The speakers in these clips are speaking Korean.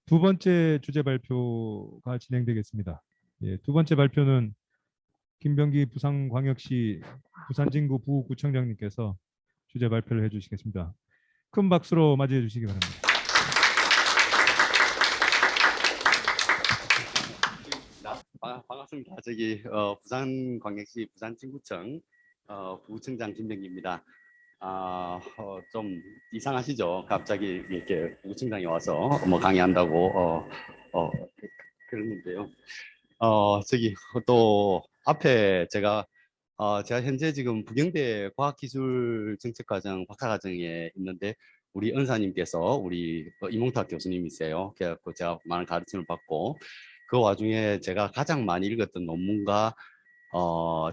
두 번째 주제 발표가 진행되겠습니다. 예, 두 번째 발표는 김병기 부산광역시 부산진구 부구청장님께서 주제 발표를 해주시겠습니다. 큰 박수로 맞이해 주시기 바랍니다. 반갑습니다. 부산광역시 부산진구청 부구청장 김병기입니다. 좀 이상하시죠? 갑자기 이렇게 부구청장이 와서 강의한다고 그랬는데요. 또 앞에 제가 현재 지금 부경대 과학기술정책과정 박사과정에 있는데 우리 은사님께서 우리 이몽탁 교수님이세요. 그래갖고 제가 많은 가르침을 받고 그 와중에 제가 가장 많이 읽었던 논문과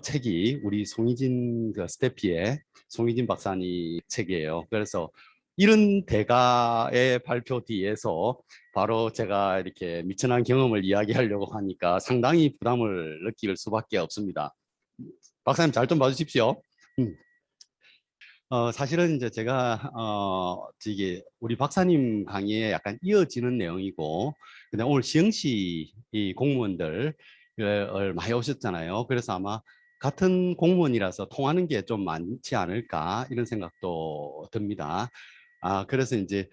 책이 우리 송희진 스태피의 송희진 박사님 책이에요. 그래서 이런 대가의 발표 뒤에서 바로 제가 이렇게 미천한 경험을 이야기하려고 하니까 상당히 부담을 느낄 수밖에 없습니다. 박사님 잘 좀 봐주십시오. 사실은 이제 제가 저기 우리 박사님 강의에 약간 이어지는 내용이고, 그다음 오늘 시흥시 이 공무원들 많이 오셨잖아요. 그래서 아마 같은 공무원이라서 통하는 게 좀 많지 않을까 이런 생각도 듭니다. 그래서 이제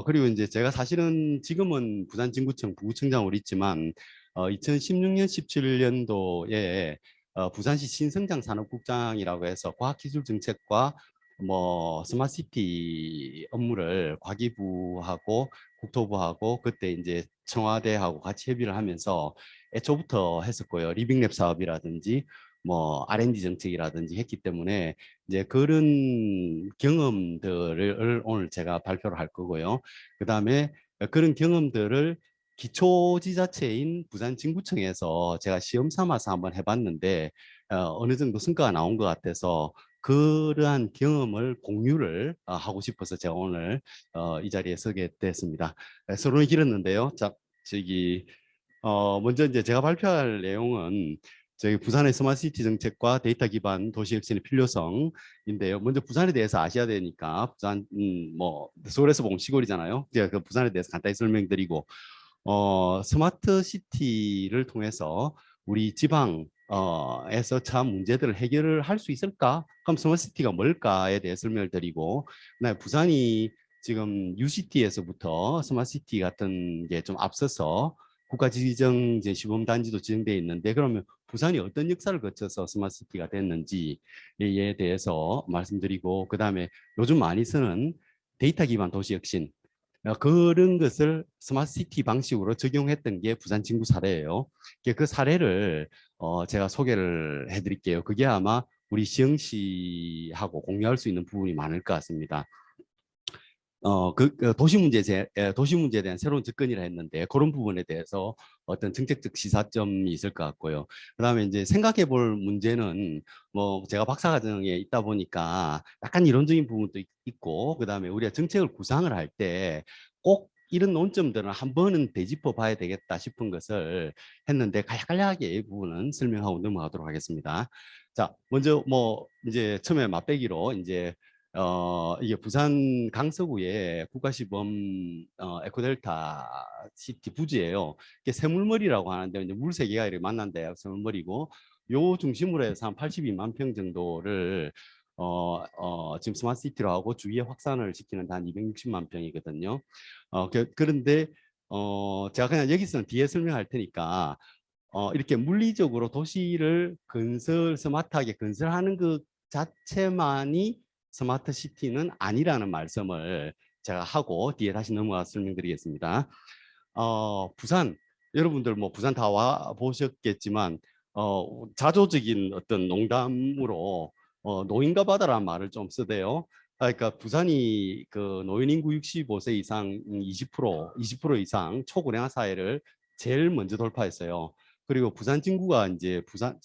그리고 이제 제가 사실은 지금은 부산진구청 부구청장으로 있지만 2016년 17년도에 부산시 신성장 산업국장이라고 해서 과학기술정책과 스마트시티 업무를 과기부하고 국토부하고 그때 이제 청와대하고 같이 협의를 하면서 애초부터 했었고요. 리빙랩 사업이라든지 R&D 정책이라든지 했기 때문에 이제 그런 경험들을 오늘 제가 발표를 할 거고요. 그 다음에 그런 경험들을 기초지자체인 부산진구청에서 제가 시험 삼아서 한번 해봤는데 어느 정도 성과가 나온 것 같아서 그러한 경험을 공유를 하고 싶어서 제가 오늘 이 자리에 서게 됐습니다. 서론이 길었는데요. 자, 먼저 이제 제가 발표할 내용은 저희 부산의 스마트시티 정책과 데이터 기반 도시 혁신의 필요성인데요. 먼저 부산에 대해서 아셔야 되니까 부산 서울에서 보면 시골이잖아요. 제가 그 부산에 대해서 간단히 설명드리고 스마트 시티를 통해서 우리 지방 에서 참 문제들을 해결을 할 수 있을까? 그럼 스마트 시티가 뭘까에 대해 설명을 드리고, 그다음에 부산이 지금 UCT에서부터 스마트 시티 같은 게 좀 앞서서 국가 지정 이제 시범 단지도 지정돼 있는데, 그러면 부산이 어떤 역사를 거쳐서 스마트 시티가 됐는지에 대해서 말씀드리고, 그다음에 요즘 많이 쓰는 데이터 기반 도시 혁신, 그런 것을 스마트 시티 방식으로 적용했던 게 부산 진구 사례예요. 그 사례를 제가 소개를 해드릴게요. 그게 아마 우리 시흥시하고 공유할 수 있는 부분이 많을 것 같습니다. 도시 문제에 대한 새로운 접근이라 했는데 그런 부분에 대해서 어떤 정책적 시사점이 있을 것 같고요. 그다음에 이제 생각해 볼 문제는 제가 박사과정에 있다 보니까 약간 이론적인 부분도 있고, 그다음에 우리가 정책을 구상을 할 때 꼭 이런 논점들은 한 번은 되짚어 봐야 되겠다 싶은 것을 했는데 간략하게 이 부분은 설명하고 넘어가도록 하겠습니다. 자, 먼저 이제 처음에 맛배기로 이제 이게 부산 강서구의 국가시범 에코델타 시티 부지예요. 이게 새물머리라고 하는데 이제 물 세 개가 이렇게 만난 데가 새물머리고, 요 중심으로 해서 한 82만 평 정도를 지금 스마트 시티로 하고 주위에 확산을 시키는 한 260만 평이거든요. 그런데 제가 그냥 여기서는 뒤에 설명할 테니까 이렇게 물리적으로 도시를 스마트하게 건설하는 것 자체만이 스마트 시티는 아니라는 말씀을 제가 하고 뒤에 다시 넘어가서 설명드리겠습니다. 부산, 여러분들 부산 다 와 보셨겠지만 자조적인 어떤 농담으로 노인과 바다라는 말을 좀 쓰대요. 그러니까 부산이 그 노인 인구 65세 이상 20% 이상 초고령화 사회를 제일 먼저 돌파했어요. 그리고 부산 진구가 이제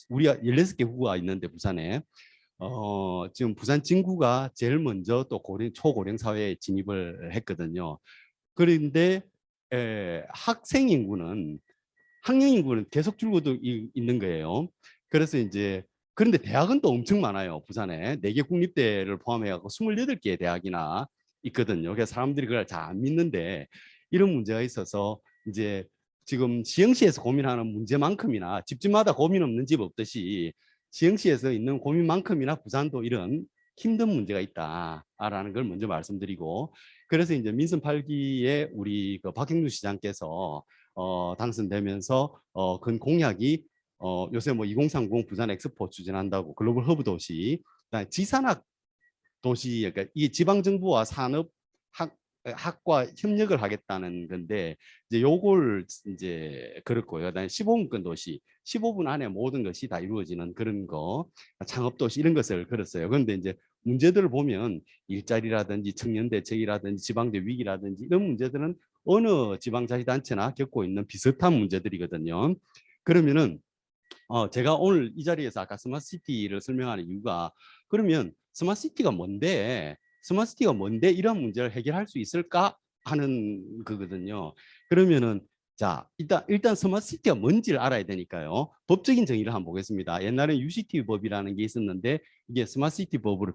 우리가 16개 구가 있는데 부산에 지금 부산 진구가 제일 먼저 또 초고령 사회에 진입을 했거든요. 그런데 학령 인구는 계속 줄고도 있는 거예요. 그래서 이제 그런데 대학은 또 엄청 많아요. 부산에 4개 국립대를 포함해 갖고 28개의 대학이나 있거든요. 그래서 사람들이 그걸 잘 안 믿는데 이런 문제가 있어서 이제 지금 시흥시에서 고민하는 문제만큼이나 집집마다 고민 없는 집 없듯이 시흥시에서 있는 고민만큼이나 부산도 이런 힘든 문제가 있다라는 걸 먼저 말씀드리고, 그래서 이제 민선 8기에 우리 그 박형준 시장께서 당선되면서 건 공약이 요새 뭐 2030 부산 엑스포 추진한다고 글로벌 허브 도시, 그다음에 지산학 도시, 그러니까 이 지방 정부와 산업 학과 협력을 하겠다는 건데, 이제 요걸 이제 그렇고요. 그다음에 15분권 도시, 15분 안에 모든 것이 다 이루어지는 그런 거, 창업 도시 이런 것을 걸었어요. 그런데 이제 문제들을 보면 일자리라든지 청년 대책이라든지 지방대 위기라든지 이런 문제들은 어느 지방자치단체나 겪고 있는 비슷한 문제들이거든요. 그러면은 제가 오늘 이 자리에서 아까 스마트시티를 설명하는 이유가, 그러면 스마트시티가 뭔데, 스마트시티가 뭔데 이런 문제를 해결할 수 있을까 하는 거거든요. 그러면은 자, 일단 스마트시티가 뭔지를 알아야 되니까요. 법적인 정의를 한번 보겠습니다. 옛날에 UCT 법이라는 게 있었는데 이게 스마트시티 법으로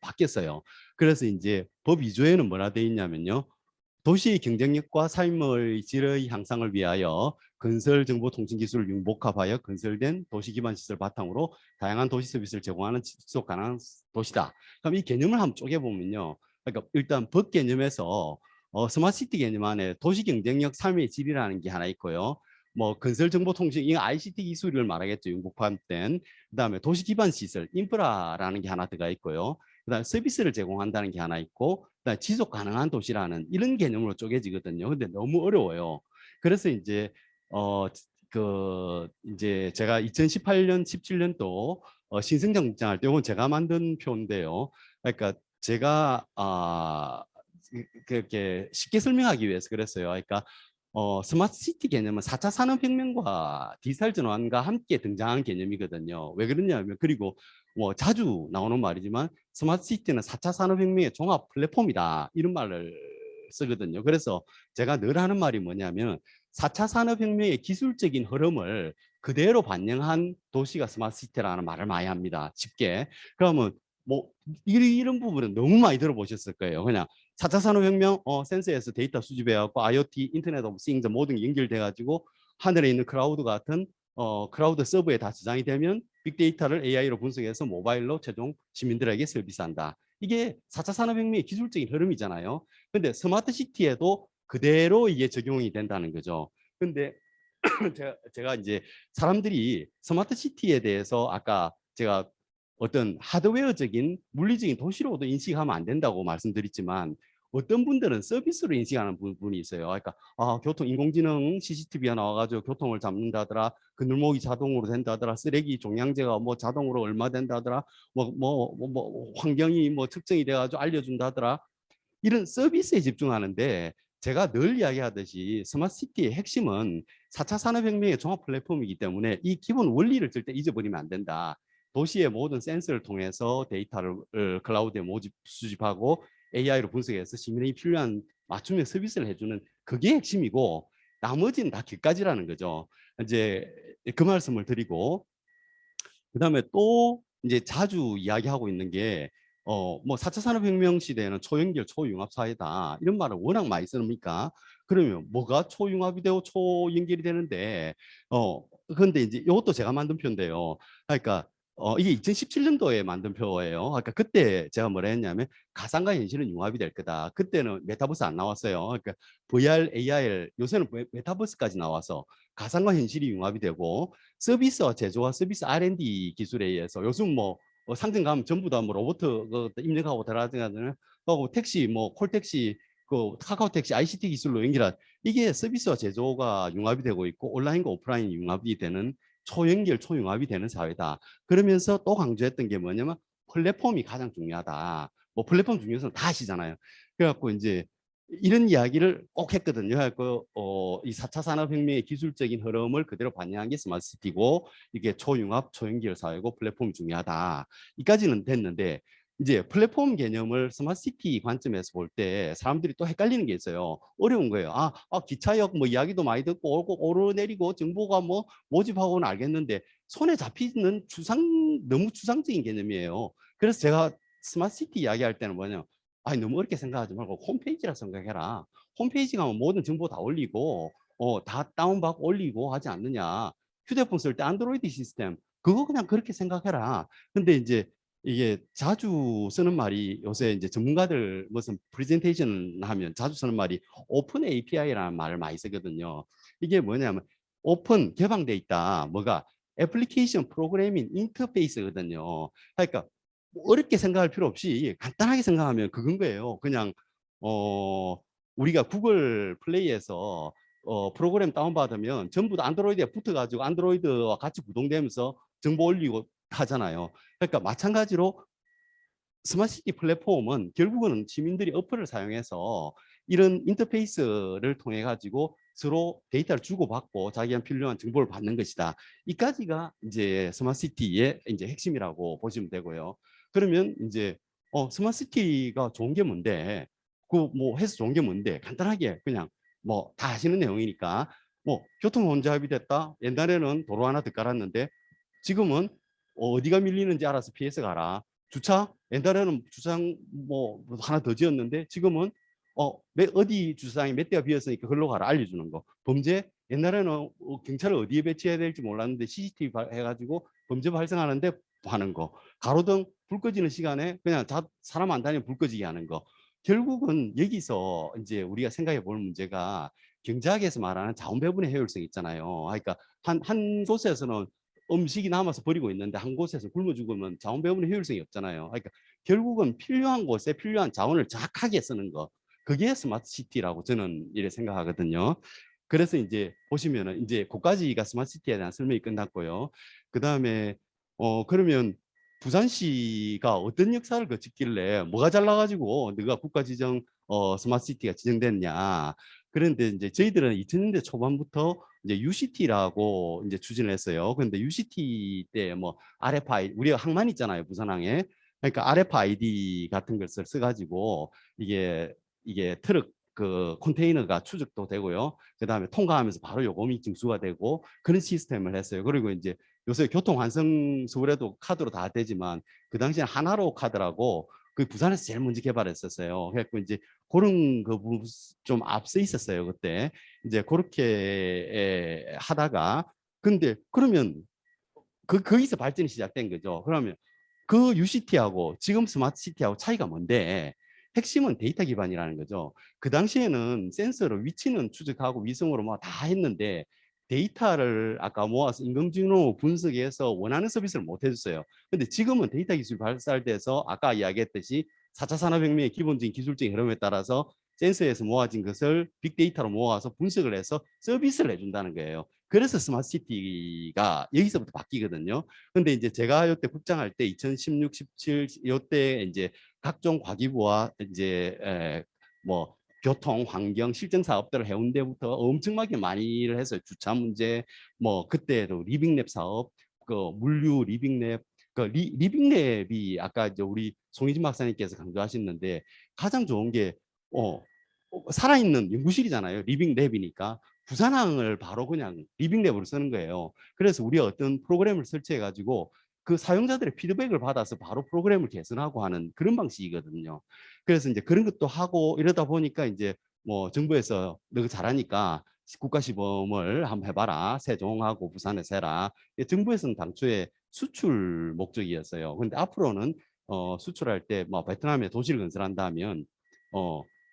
바뀌었어요. 그래서 이제 법 2조에는 뭐라 되어 있냐면요. 도시의 경쟁력과 삶의 질의 향상을 위하여 건설 정보 통신 기술을 융복합하여 건설된 도시 기반 시설 바탕으로 다양한 도시 서비스를 제공하는 지속 가능한 도시다. 그럼 이 개념을 한번 쪼개보면요. 그러니까 일단 법 개념에서 스마트시티 개념 안에 도시 경쟁력 삶의 질이라는 게 하나 있고요. 뭐 건설 정보 통신, 이 ICT 기술을 말하겠죠. 융복합된. 그다음에 도시 기반 시설, 인프라라는 게 하나 들어가 있고요. 그다음에 서비스를 제공한다는 게 하나 있고, 그다음에 지속 가능한 도시라는 이런 개념으로 쪼개지거든요. 근데 너무 어려워요. 그래서 이제 이제 제가 2018년, 17년도 신승장 국장할 때, 이건 제가 만든 표인데요. 그러니까 제가 그렇게 쉽게 설명하기 위해서 그랬어요. 그러니까 스마트 시티 개념은 4차 산업혁명과 디지털 전환과 함께 등장한 개념이거든요. 왜 그러냐면, 그리고 뭐 자주 나오는 말이지만 스마트 시티는 4차 산업혁명의 종합 플랫폼이다, 이런 말을 쓰거든요. 그래서 제가 늘 하는 말이 뭐냐면 4차 산업혁명의 기술적인 흐름을 그대로 반영한 도시가 스마트 시티라는 말을 많이 합니다. 쉽게. 그러면 뭐 이런 부분은 너무 많이 들어보셨을 거예요. 그냥 4차 산업혁명, 센서에서 데이터 수집해갖고 IoT, 인터넷 오브 싱스 모든 게 연결돼가지고 하늘에 있는 클라우드 같은 클라우드 서버에 다 저장이 되면 빅데이터를 AI로 분석해서 모바일로 최종 시민들에게 서비스한다. 이게 4차 산업혁명의 기술적인 흐름이잖아요. 근데 스마트 시티에도 그대로 이게 적용이 된다는 거죠. 근데 제가 이제 사람들이 스마트 시티에 대해서 아까 제가 어떤 하드웨어적인 물리적인 도시로도 인식하면 안 된다고 말씀드렸지만, 어떤 분들은 서비스로 인식하는 부분이 있어요. 그러니까 교통 인공지능 CCTV가 나와가지고 교통을 잡는다더라, 그늘목이 자동으로 된다더라, 쓰레기 종량제가 뭐 자동으로 얼마 된다더라, 환경이 뭐 측정이 돼가지고 알려준다더라, 이런 서비스에 집중하는데, 제가 늘 이야기하듯이 스마트 시티의 핵심은 4차 산업혁명의 종합 플랫폼이기 때문에 이 기본 원리를 절대 잊어버리면 안 된다. 도시의 모든 센서를 통해서 데이터를 클라우드에 수집하고 AI로 분석해서 시민에게 필요한 맞춤형 서비스를 해주는 그게 핵심이고, 나머지는 다 뒷가지라는 거죠. 이제 그 말씀을 드리고, 그다음에 또 이제 자주 이야기하고 있는 게 뭐 4차 산업혁명 시대에는 초연결 초융합 사회다, 이런 말을 워낙 많이 쓰니까, 그러면 뭐가 초융합이 되고 초연결이 되는데, 그런데 이제 이것도 제가 만든 표인데요. 그러니까 이게 2017년도에 만든 표예요. 그러니까 그때 제가 뭐라 했냐면 가상과 현실은 융합이 될 거다. 그때는 메타버스 안 나왔어요. 그러니까 VR, AR, 요새는 메타버스까지 나와서 가상과 현실이 융합이 되고, 서비스와 제조와 서비스 R&D 기술에 의해서 요즘 뭐 상점 가면 전부 다 뭐 로봇 입력하고 들어가는 하고, 택시 뭐 콜택시, 그 카카오 택시 ICT 기술로 연결한, 이게 서비스와 제조가 융합이 되고 있고 온라인과 오프라인이 융합이 되는 초연결 초융합이 되는 사회다. 그러면서 또 강조했던 게 뭐냐면 플랫폼이 가장 중요하다. 뭐 플랫폼 중요성 다 아시잖아요. 그래갖고 이제 이런 이야기를 꼭 했거든요. 이 4차 산업혁명의 기술적인 흐름을 그대로 반영한 게 스마트 시티고, 이게 초융합, 초연결 사회고 플랫폼이 중요하다. 이까지는 됐는데, 이제 플랫폼 개념을 스마트 시티 관점에서 볼 때 사람들이 또 헷갈리는 게 있어요. 어려운 거예요. 기차역 뭐 이야기도 많이 듣고 오르내리고 정보가 뭐 모집하고는 알겠는데 손에 잡히는 너무 추상적인 개념이에요. 그래서 제가 스마트 시티 이야기할 때는 뭐냐, 너무 어렵게 생각하지 말고 홈페이지라 생각해라. 홈페이지 가면 모든 정보 다 올리고 다 다운받고 올리고 하지 않느냐. 휴대폰 쓸 때 안드로이드 시스템 그거 그냥 그렇게 생각해라. 근데 이제 이게 자주 쓰는 말이 요새 이제 전문가들 무슨 프레젠테이션 하면 자주 쓰는 말이 오픈 API라는 말을 많이 쓰거든요. 이게 뭐냐면 오픈 개방돼 있다. 뭐가 애플리케이션 프로그래밍 인터페이스거든요. 그러니까 뭐 어렵게 생각할 필요 없이 간단하게 생각하면 그건 거예요. 그냥 우리가 구글 플레이에서 프로그램 다운받으면 전부 다 안드로이드에 붙어가지고 안드로이드와 같이 구동되면서 정보 올리고 하잖아요. 그러니까 마찬가지로 스마트시티 플랫폼은 결국은 시민들이 어플을 사용해서 이런 인터페이스를 통해 가지고 서로 데이터를 주고받고 자기한테 필요한 정보를 받는 것이다. 이까지가 이제 스마트시티의 이제 핵심이라고 보시면 되고요. 그러면 이제 스마트시티가 좋은 게 뭔데? 그 뭐 해서 좋은 게 뭔데? 간단하게 그냥 뭐 다 아시는 내용이니까 뭐 교통 혼잡이 됐다. 옛날에는 도로 하나 더 깔았는데 지금은 어디가 밀리는지 알아서 피해서 가라. 주차 옛날에는 주차장 뭐 하나 더 지었는데 지금은 어디 주차장이 몇 대가 비었으니까 그걸로 가라 알려주는 거. 범죄 옛날에는 경찰을 어디에 배치해야 될지 몰랐는데 CCTV 해가지고 범죄 발생하는데 하는 거. 가로등 불 꺼지는 시간에 그냥 사람 안 다니면 불 꺼지게 하는 거. 결국은 여기서 이제 우리가 생각해 볼 문제가 경제학에서 말하는 자원 배분의 효율성 있잖아요. 그러니까 한 곳에서는 음식이 남아서 버리고 있는데 한 곳에서 굶어 죽으면 자원 배분의 효율성이 없잖아요. 그러니까 결국은 필요한 곳에 필요한 자원을 정확하게 쓰는 거. 그게 스마트 시티라고 저는 이래 생각하거든요. 그래서 이제 보시면은 이제 그까지가 스마트 시티에 대한 설명이 끝났고요. 그다음에 그러면 부산시가 어떤 역사를 거쳤길래 뭐가 잘나가지고 네가 국가지정 스마트 시티가 지정됐냐. 그런데 이제 저희들은 2000년대 초반부터 이제 UCT라고 이제 추진을 했어요. 근데 UCT 때 뭐 RFID 우리가 항만 있잖아요, 부산항에. 그러니까 RFID 같은 걸 써가지고 이게 트럭 그 컨테이너가 추적도 되고요. 그다음에 통과하면서 바로 요금이 징수가 되고 그런 시스템을 했어요. 그리고 이제 요새 교통 환승 서울에도 카드로 다 되지만 그 당시에 하나로 카드라고 그 부산에서 제일 먼저 개발했었어요. 그래서 이제 그런 거좀 앞서 있었어요 그때. 이제 그렇게 하다가 근데 그러면 거기서 발전이 시작된 거죠. 그러면 그 UCT하고 지금 스마트 시티하고 차이가 뭔데? 핵심은 데이터 기반이라는 거죠. 그 당시에는 센서로 위치는 추적하고 위성으로 뭐 다 했는데 데이터를 아까 모아서 인공지능 분석해서 원하는 서비스를 못 해줬어요. 근데 지금은 데이터 기술이 발달돼서 아까 이야기했듯이 4차 산업혁명의 기본적인 기술적인 흐름에 따라서 센서에서 모아진 것을 빅데이터로 모아서 분석을 해서 서비스를 해준다는 거예요. 그래서 스마트 시티가 여기서부터 바뀌거든요. 근데 이제 제가 이때 국장할 때 2016, 17 이때 이제 각종 과기부와 이제 뭐 교통, 환경, 실증 사업들을 해온 데부터 엄청나게 많이 일을 했어요. 주차 문제, 뭐 그때도 리빙랩 사업, 그 물류 리빙랩, 그 리빙랩이 아까 이제 우리 송희진 박사님께서 강조하셨는데 가장 좋은 게 살아있는 연구실이잖아요. 리빙랩이니까. 부산항을 바로 그냥 리빙랩으로 쓰는 거예요. 그래서 우리가 어떤 프로그램을 설치해 가지고 그 사용자들의 피드백을 받아서 바로 프로그램을 개선하고 하는 그런 방식이거든요. 그래서 이제 그런 것도 하고 이러다 보니까 이제 뭐 정부에서 너가 잘하니까 국가시범을 한번 해봐라. 세종하고 부산에서 해라. 정부에서는 당초에 수출 목적이었어요. 근데 앞으로는 수출할 때 뭐 베트남에 도시를 건설한다면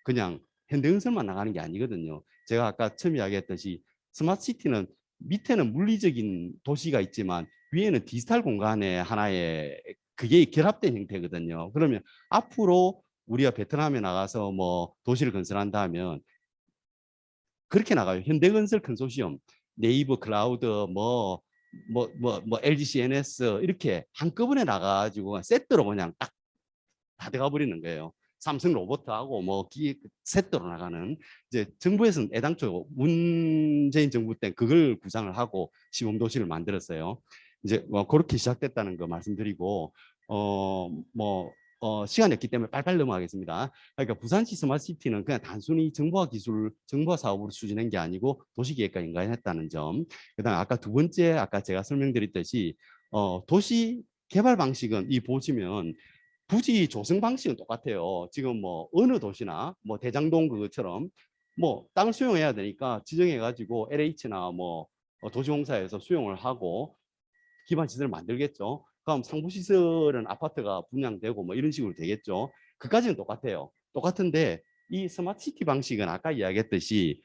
그냥 현대건설만 나가는 게 아니거든요. 제가 아까 처음 이야기했듯이 스마트 시티는 밑에는 물리적인 도시가 있지만 위에는 디지털 공간의 하나의 그게 결합된 형태거든요. 그러면 앞으로 우리가 베트남에 나가서 뭐 도시를 건설한다면 그렇게 나가요. 현대건설 컨소시엄, 네이버 클라우드, LG CNS 이렇게 한꺼번에 나가가지고 세트로 그냥 딱 다 들어가 버리는 거예요. 삼성 로봇하고 뭐 세트로 나가는 이제 정부에서는 애당초 문재인 정부 때 그걸 구상을 하고 시범도시를 만들었어요. 이제 뭐 그렇게 시작됐다는 거 말씀드리고 시간이 없기 때문에 빨리빨리 넘어가겠습니다. 그러니까 부산시 스마트시티는 그냥 단순히 정보화 기술, 정보화 사업으로 추진한 게 아니고 도시계획과 연관했다는 점. 그다음 아까 두 번째 아까 제가 설명드렸듯이 도시 개발 방식은 이 보시면 부지 조성 방식은 똑같아요. 지금 뭐 어느 도시나 뭐 대장동 그것처럼 뭐 땅을 수용해야 되니까 지정해가지고 LH나 뭐 도시공사에서 수용을 하고 기반 시설을 만들겠죠. 그럼 상부 시설은 아파트가 분양되고 뭐 이런 식으로 되겠죠. 그까지는 똑같아요. 똑같은데 이 스마트 시티 방식은 아까 이야기했듯이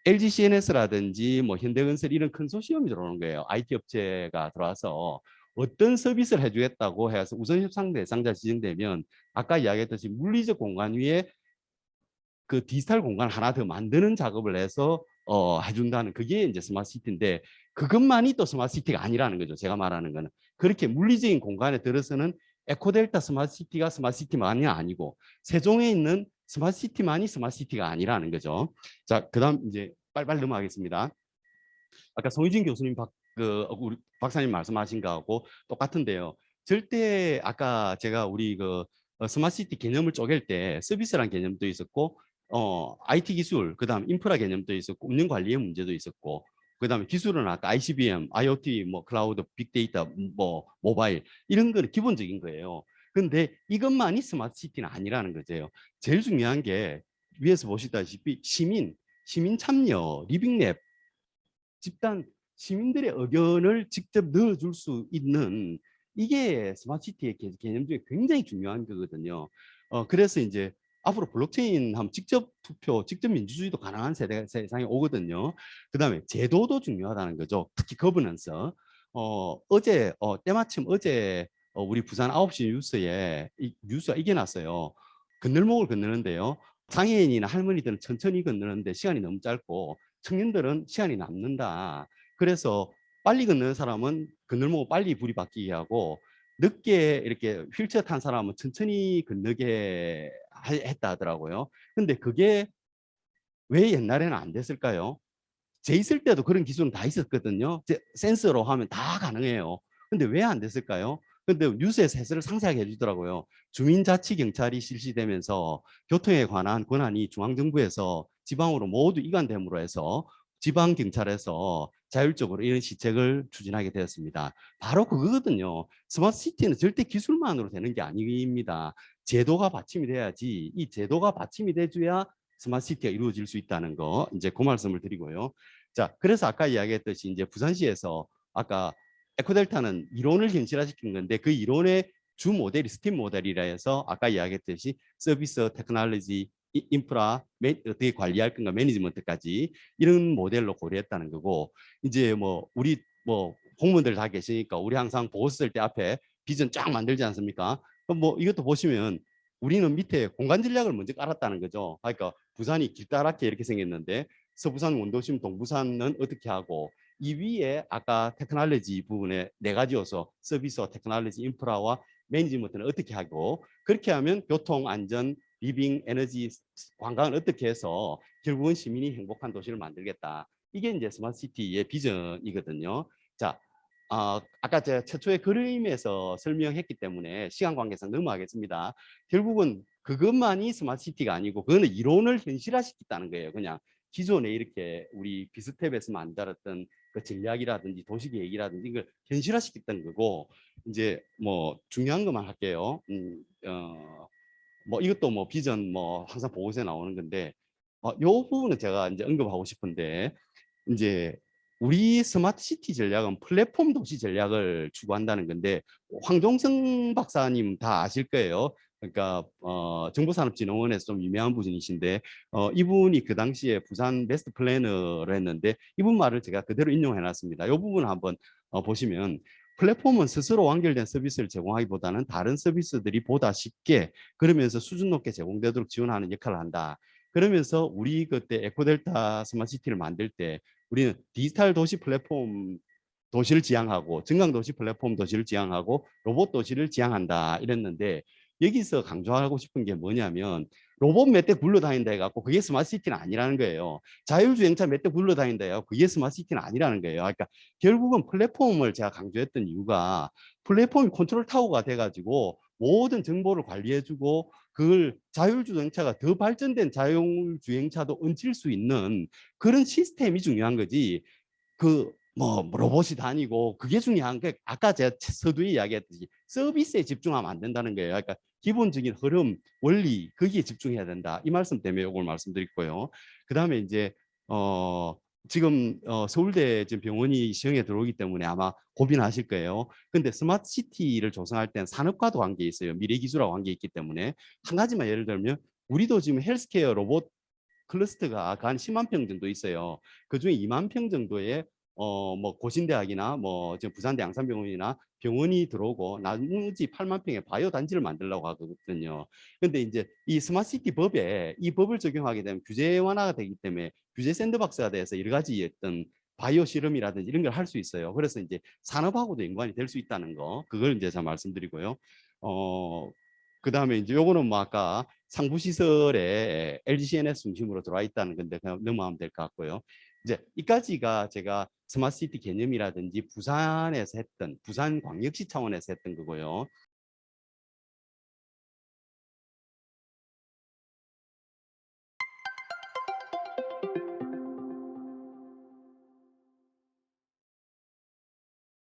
LG CNS라든지 뭐 현대건설 이런 컨소시엄이 들어오는 거예요. IT 업체가 들어와서 어떤 서비스를 해주겠다고 해서 우선 협상 대상자 지정되면 아까 이야기했듯이 물리적 공간 위에 그 디지털 공간 하나 더 만드는 작업을 해서 해준다는 그게 이제 스마트 시티인데 그것만이 또 스마트 시티가 아니라는 거죠. 제가 말하는 거는 그렇게 물리적인 공간에 들어서는 에코델타 스마트 시티가 스마트 시티만이 아니고 세종에 있는 스마트 시티만이 스마트 시티가 아니라는 거죠. 자, 그다음 이제 빨리빨리 넘어가겠습니다. 아까 송희진 교수님 우리 박사님 말씀하신 거하고 똑같은데요. 절대 아까 제가 우리 스마트 시티 개념을 쪼갤 때 서비스란 개념도 있었고 IT 기술, 그다음 인프라 개념도 있었고 운영 관리의 문제도 있었고 그다음에 기술은 아까 ICBM, IoT, 뭐 클라우드, 빅데이터, 뭐 모바일 이런 거는 기본적인 거예요. 근데 이것만이 스마트 시티는 아니라는 거죠. 제일 중요한 게 위에서 보시다시피 시민 참여, 리빙랩 집단 시민들의 의견을 직접 넣어줄 수 있는 이게 스마트 시티의 개념 중에 굉장히 중요한 거거든요. 그래서 이제 앞으로 블록체인 하면 직접 투표, 직접 민주주의도 가능한 세상이 오거든요. 그다음에 제도도 중요하다는 거죠. 특히 거버넌스. 때마침 어제 우리 부산 9시 뉴스에 뉴스가 이게 났어요. 건널목을 건너는데요. 장애인이나 할머니들은 천천히 건너는데 시간이 너무 짧고 청년들은 시간이 남는다. 그래서 빨리 건너는 사람은 건널목을 빨리 불이 바뀌게 하고 늦게 이렇게 휠체어 탄 사람은 천천히 건너게 했다 하더라고요. 근데 그게 왜 옛날에는 안 됐을까요? 제 있을 때도 그런 기술은 다 있었거든요. 센서로 하면 다 가능해요. 근데 왜 안 됐을까요? 근데 뉴스에서 해설을 상세하게 해주더라고요. 주민자치경찰이 실시되면서 교통에 관한 권한이 중앙정부에서 지방으로 모두 이관됨으로 해서 지방경찰에서 자율적으로 이런 시책을 추진하게 되었습니다. 바로 그거거든요. 스마트 시티는 절대 기술만으로 되는 게 아닙니다. 제도가 받침이 돼야지 이 제도가 받침이 돼줘야 스마트 시티가 이루어질 수 있다는 거 이제 그 말씀을 드리고요. 자, 그래서 아까 이야기했듯이 이제 부산시에서 아까 에코델타는 이론을 현실화시킨 건데 그 이론의 주 모델이 스팀 모델이라 해서 아까 이야기했듯이 서비스, 테크놀로지, 인프라, 어떻게 관리할 건가 매니지먼트까지 이런 모델로 고려했다는 거고 이제 뭐 우리 뭐 공무원들 다 계시니까 우리 항상 보고 쓸 때 앞에 비전 쫙 만들지 않습니까? 그럼 뭐 이것도 보시면 우리는 밑에 공간 전략을 먼저 깔았다는 거죠. 그러니까 부산이 길다랗게 이렇게 생겼는데 서부산, 원도심, 동부산은 어떻게 하고 이 위에 아까 테크놀로지 부분에 네 가지여서 서비스와 테크놀로지, 인프라와 매니지먼트는 어떻게 하고 그렇게 하면 교통, 안전, 리빙, 에너지, 관광을 어떻게 해서 결국은 시민이 행복한 도시를 만들겠다. 이게 이제 스마트 시티의 비전이거든요. 자, 아까 제가 최초의 그림에서 설명했기 때문에 시간 관계상 넘어가겠습니다. 결국은 그것만이 스마트 시티가 아니고 그거는 이론을 현실화시켰다는 거예요. 그냥 기존에 이렇게 우리 비스텝에서 만들었던 그 전략이라든지 도시계획이라든지 이걸 현실화시켰던 거고 이제 뭐 중요한 것만 할게요. 뭐 이것도 뭐 비전 뭐 항상 보고서에 나오는 건데 요 부분은 제가 이제 언급하고 싶은데 이제 우리 스마트 시티 전략은 플랫폼 도시 전략을 추구한다는 건데 황종성 박사님 다 아실 거예요. 그러니까 정보산업진흥원에서 좀 유명한 분이신데 이분이 그 당시에 부산 베스트 플래너를 했는데 이분 말을 제가 그대로 인용해 놨습니다. 이 부분을 한번 보시면 플랫폼은 스스로 완결된 서비스를 제공하기보다는 다른 서비스들이 보다 쉽게 그러면서 수준 높게 제공되도록 지원하는 역할을 한다. 그러면서 우리 그때 에코델타 스마트시티를 만들 때 우리는 디지털 도시 플랫폼 도시를 지향하고 증강도시 플랫폼 도시를 지향하고 로봇 도시를 지향한다 이랬는데 여기서 강조하고 싶은 게 뭐냐면 로봇 몇 대 굴러다닌다 해갖고 그게 스마트시티는 아니라는 거예요. 자율주행차 몇 대 굴러다닌다 해갖고 그게 스마트시티는 아니라는 거예요. 그러니까 결국은 플랫폼을 제가 강조했던 이유가 플랫폼이 컨트롤 타워가 돼가지고 모든 정보를 관리해주고 그걸 자율주행차가 더 발전된 자율주행차도 얹힐 수 있는 그런 시스템이 중요한 거지. 뭐 로봇이 다니고 그게 중요한 게 아까 제가 서두에 이야기했듯이 서비스에 집중하면 안 된다는 거예요. 그러니까 기본적인 흐름, 원리 거기에 집중해야 된다. 이 말씀 때문에 이걸 말씀드렸고요. 그다음에 이제 지금 서울대 지금 병원이 시행에 들어오기 때문에 아마 고민하실 거예요. 근데 스마트 시티를 조성할 때는 산업과도 관계 있어요. 미래 기술하고 관계 있기 때문에 한 가지만 예를 들면 우리도 지금 헬스케어 로봇 클러스터가 한 10만 평 정도 있어요. 그중에 2만 평 정도의 뭐 고신대학이나 뭐 지금 부산대 양산병원이나 병원이 들어오고 나머지 8만 평의 바이오 단지를 만들려고 하거든요. 근데 이제 이 스마트시티 법에 이 법을 적용하게 되면 규제 완화가 되기 때문에 규제 샌드박스가 돼서 여러 가지 어떤 바이오 실험이라든지 이런 걸 할 수 있어요. 그래서 이제 산업하고도 연관이 될 수 있다는 거, 그걸 이제 제가 말씀드리고요. 그다음에 이제 요거는 뭐 아까 상부 시설에 LG CNS 중심으로 들어와 있다는 건데 그냥 넘어가면 될 것 같고요. 이제 이까지가 제가 스마트시티 개념이라든지 부산에서 했던 부산광역시 차원에서 했던 거고요.